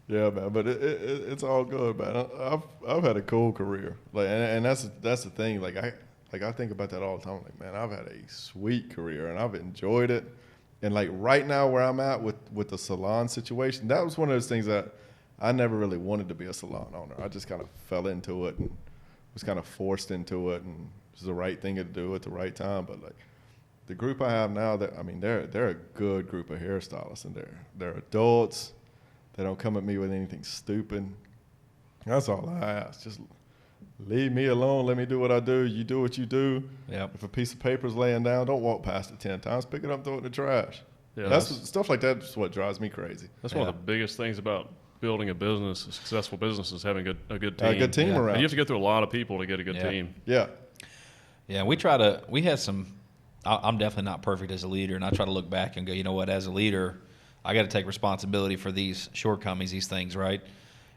Yeah, man, but it's all good, man. I've had a cool career, like, and that's the thing. Like I think about that all the time. Like, man, I've had a sweet career, and I've enjoyed it. And like right now, where I'm at with the salon situation, that was one of those things that I never really wanted to be a salon owner. I just kind of fell into it and was kind of forced into it, and it was the right thing to do at the right time. But like the group I have now, they're a good group of hairstylists, and they're adults. They don't come at me with anything stupid. That's all I ask. Just leave me alone. Let me do what I do. You do what you do. Yep. If a piece of paper's laying down, don't walk past it 10 times. Pick it up, throw it in the trash. Yeah, that's stuff like that is what drives me crazy. That's one of the biggest things about building a business, a successful business, is having a good team. A good team around. And you have to go through a lot of people to get a good team. Yeah. Yeah, we had some, I'm definitely not perfect as a leader, and I try to look back and go, you know what, as a leader, I got to take responsibility for these shortcomings, these things, right?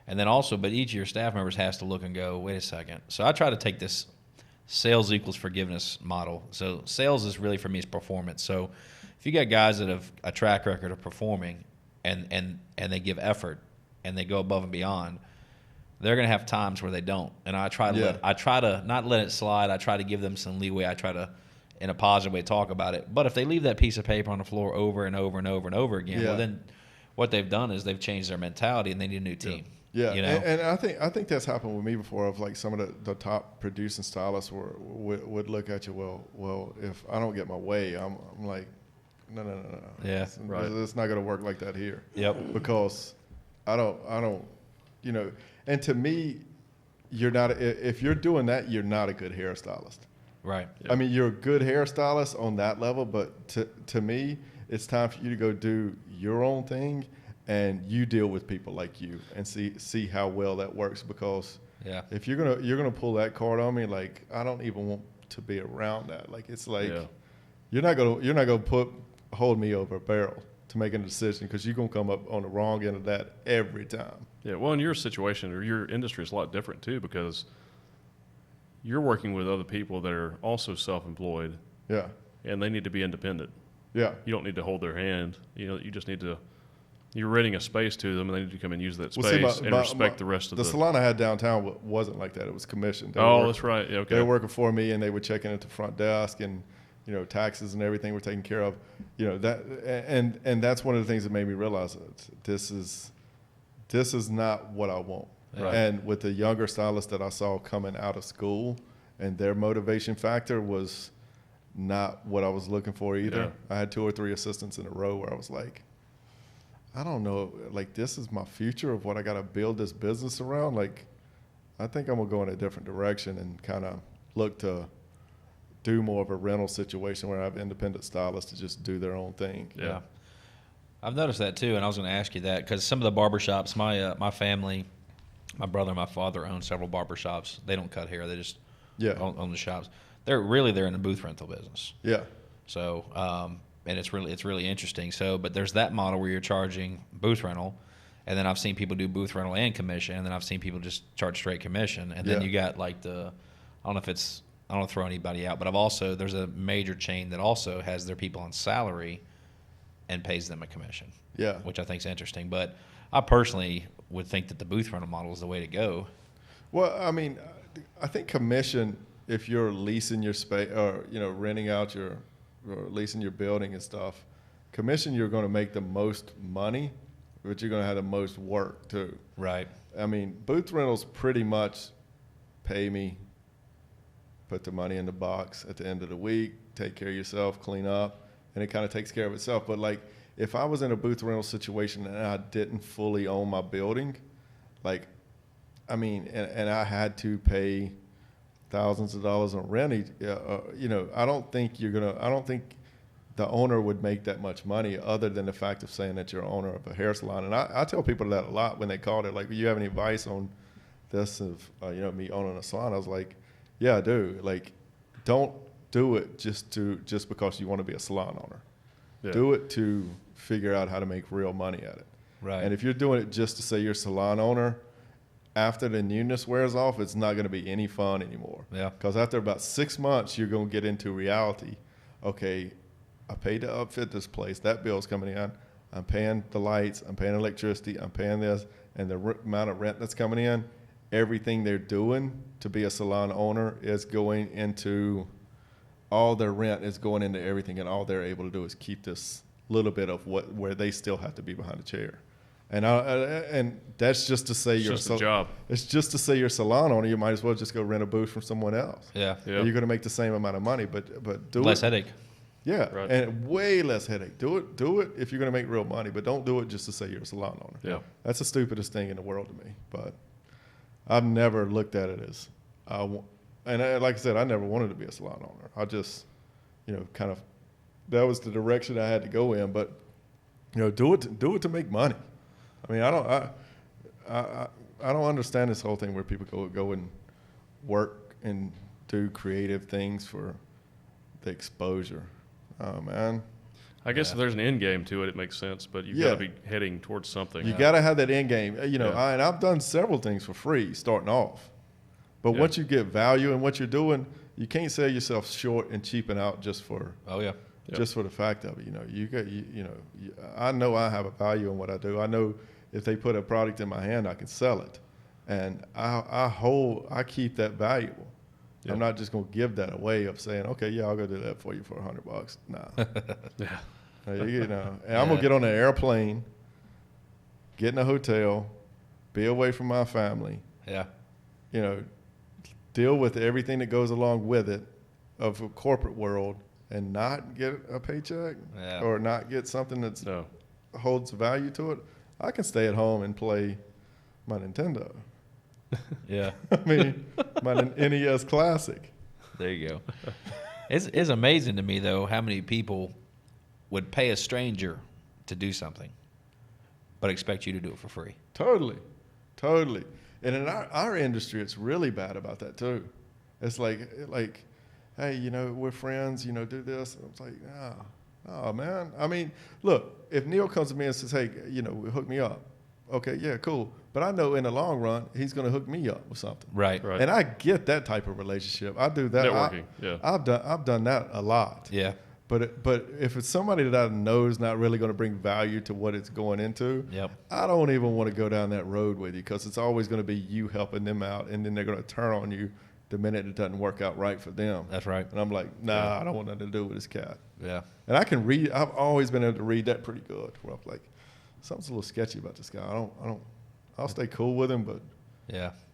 And then also, but each of your staff members has to look and go, wait a second. So I try to take this sales equals forgiveness model. So sales is really, for me, is performance. So if you got guys that have a track record of performing and they give effort and they go above and beyond, they're going to have times where they don't. And I try to not let it slide. I try to give them some leeway. I try to, in a positive way, talk about it. But if they leave that piece of paper on the floor over and over and over and over again, well, then what they've done is they've changed their mentality and they need a new team. Yeah, you know? and I think that's happened with me before. Of like some of the top producing stylists would look at you. Well, if I don't get my way, I'm like, no. Yeah, it's not going to work like that here. Yep. Because I don't, you know. And to me, you're not. If you're doing that, you're not a good hairstylist. Right. I mean, you're a good hairstylist on that level, but to me, it's time for you to go do your own thing, and you deal with people like you and see how well that works. Because if you're gonna pull that card on me, like, I don't even want to be around that. Like, it's like you're not gonna hold me over a barrel to make a decision, because you're gonna come up on the wrong end of that every time. Yeah. Well, in your situation or your industry is a lot different too, because you're working with other people that are also self-employed. Yeah. And they need to be independent. Yeah. You don't need to hold their hand. You just need to. You're renting a space to them, and they need to come and use that space and respect the rest of the salon I had downtown wasn't like that. It was commissioned. That's right. Yeah, okay. They were working for me, and they would check in at the front desk, and taxes and everything were taken care of. That, and that's one of the things that made me realize that this is not what I want. Right. And with the younger stylists that I saw coming out of school, and their motivation factor was not what I was looking for either. Yeah. I had 2 or 3 assistants in a row where I was like, I don't know, like, this is my future of what I got to build this business around. Like, I think I'm going to go in a different direction and kind of look to do more of a rental situation where I have independent stylists to just do their own thing. Yeah. I've noticed that too, and I was going to ask you that, because some of the barbershops, my family, my brother and my father own several barbershops. They don't cut hair. They just own the shops. They're in the booth rental business. Yeah. So, and it's really interesting. So, but there's that model where you're charging booth rental, and then I've seen people do booth rental and commission, and then I've seen people just charge straight commission. And then you got like I don't want to throw anybody out, but there's a major chain that also has their people on salary and pays them a commission. Yeah. Which I think is interesting. But I personally would think that the booth rental model is the way to go. Well, I mean, I think commission, if you're leasing your space or, renting out or leasing your building and stuff, commission, you're going to make the most money, but you're going to have the most work too. Right. I mean, booth rentals pretty much pay me, put the money in the box at the end of the week, take care of yourself, clean up, and it kind of takes care of itself. But like, if I was in a booth rental situation and I didn't fully own my building, like, I mean, and I had to pay thousands of dollars on rent, I don't think the owner would make that much money other than the fact of saying that you're owner of a hair salon. And I tell people that a lot when they call it, like, do you have any advice on this of, me owning a salon? I was like, yeah, I do. Like, don't do it just because you want to be a salon owner. Yeah. Do it to figure out how to make real money at it. Right. And if you're doing it just to say you're a salon owner, after the newness wears off, it's not going to be any fun anymore. Yeah. Because after about 6 months, you're going to get into reality. Okay, I paid to upfit this place. That bill's coming in. I'm paying the lights, I'm paying electricity, I'm paying this, and the amount of rent that's coming in, everything they're doing to be a salon owner is going into, all their rent is going into everything, and all they're able to do is keep this little bit of where they still have to be behind a chair. And that's just to say It's just a job. It's just to say you're a salon owner. You might as well just go rent a booth from someone else. Yeah. Yeah. You're going to make the same amount of money, but do Less it. headache. Yeah, Right. and way less headache. Do it if you're going to make real money, but don't do it just to say you're a salon owner. Yeah. That's the stupidest thing in the world to me. But I've never looked at it as, like I said, I never wanted to be a salon owner. I just, kind of, that was the direction I had to go in. But do it to make money. I mean, I don't understand this whole thing where people go and work and do creative things for the exposure. Oh man. I guess if there's an end game to it, it makes sense, but you've got to be heading towards something. You got to have that end game. And I've done several things for free starting off. But once you get value in what you're doing, you can't sell yourself short and cheaping out just for just for the fact of it. I know I have a value in what I do. I know if they put a product in my hand, I can sell it. And I keep that valuable. Yeah. I'm not just going to give that away of saying, okay, yeah, I'll go do that for you for $100. Nah. Yeah. And I'm going to get on an airplane, get in a hotel, be away from my family. Yeah. Deal with everything that goes along with it of a corporate world and not get a paycheck or not get something that holds value to it. I can stay at home and play my Nintendo. Yeah. I mean, my NES Classic. There you go. It's amazing to me, though, how many people would pay a stranger to do something but expect you to do it for free. Totally. And in our industry, it's really bad about that, too. It's like hey, we're friends, do this. And it's like, oh, man. I mean, look, if Neil comes to me and says, hey, hook me up. Okay, yeah, cool. But I know in the long run, he's going to hook me up with something. Right. And I get that type of relationship. I do that. Networking, I've done that a lot. Yeah. But if it's somebody that I know is not really going to bring value to what it's going into, I don't even want to go down that road with you because it's always going to be you helping them out, and then they're going to turn on you the minute it doesn't work out right for them. That's right. And I'm like, I don't want nothing to do with this cat. Yeah. And I can read. I've always been able to read that pretty good. Where I'm like, something's a little sketchy about this guy. I'll stay cool with him, but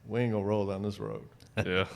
we ain't gonna roll down this road. Yeah.